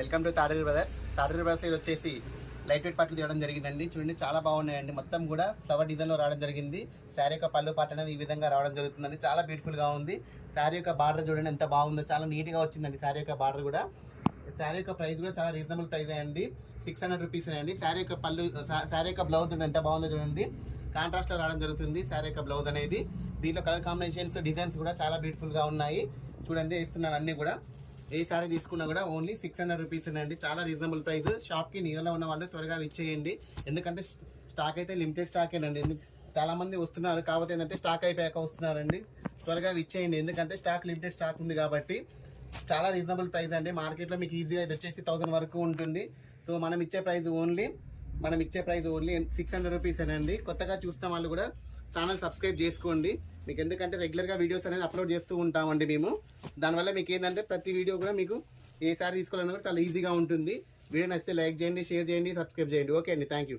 Welcome to Taderu brothers. Taderu brothers ఇది వచ్చేసి light weight పట్లు తీయడం జరిగిందండి. చూడండి చాలా బాగున్నాయండి. మొత్తం కూడా ఫ్లవర్ డిజైన్లో రావడం జరిగింది. శారీ యొక్క పళ్ళు పాట అనేది ఈ విధంగా రావడం జరుగుతుందండి. చాలా బ్యూటిఫుల్గా ఉంది. శారీ యొక్క బార్డర్ చూడండి ఎంత బాగుందో, చాలా నీట్గా వచ్చిందండి. శారీ యొక్క బార్డర్ కూడా, శారీ యొక్క ప్రైస్ కూడా చాలా రీజనబుల్ ప్రైస్ అండి. 600 రూపీస్ అండి. శారీ యొక్క పళ్ళు, శారీ యొక్క బ్లౌజ్ చూడండి ఎంత బాగుందో చూడండి. కాంట్రాస్ట్లో రావడం జరుగుతుంది శారీ యొక్క బ్లౌజ్ అనేది. దీంట్లో కలర్ కాంబినేషన్స్, డిజైన్స్ కూడా చాలా బ్యూటిఫుల్గా ఉన్నాయి. చూడండి ఇస్తున్నాను అన్నీ కూడా. ఏ సారీ తీసుకున్నా కూడా ఓన్లీ 600 రూపీస్ అండి. చాలా రీజనబుల్ ప్రైస్. షాప్కి నియర్లో ఉన్న వాళ్ళు త్వరగా ఇచ్చేయండి. ఎందుకంటే స్టాక్ అయితే లిమిటెడ్ స్టాకేనండి. చాలామంది వస్తున్నారు, కాకపోతే ఏంటంటే స్టాక్ అయిపోయాక వస్తున్నారండి. త్వరగా ఇచ్చేయండి, ఎందుకంటే స్టాక్ లిమిటెడ్ స్టాక్ ఉంది కాబట్టి. చాలా రీజనబుల్ ప్రైస్ అండి. మార్కెట్లో మీకు ఈజీగా ఇది వచ్చేసి 1000 వరకు ఉంటుంది. సో మనం ఇచ్చే ప్రైస్ ఓన్లీ 600 రూపీస్ అండి. కొత్తగా చూస్తున్న వాళ్ళు కూడా ఛానల్ సబ్స్క్రైబ్ చేసుకోండి. మీకు ఎందుకంటే రెగ్యులర్గా వీడియోస్ అనేది అప్లోడ్ చేస్తూ ఉంటామండి మేము. దానివల్ల మీకు ఏంటంటే ప్రతి వీడియో కూడా మీకు ఏ సారీ తీసుకోవాలన్నా కూడా చాలా ఈజీగా ఉంటుంది. వీడియో నచ్చితే లైక్ చేయండి, షేర్ చేయండి, సబ్స్క్రైబ్ చేయండి. ఓకే అండి, థ్యాంక్ యూ.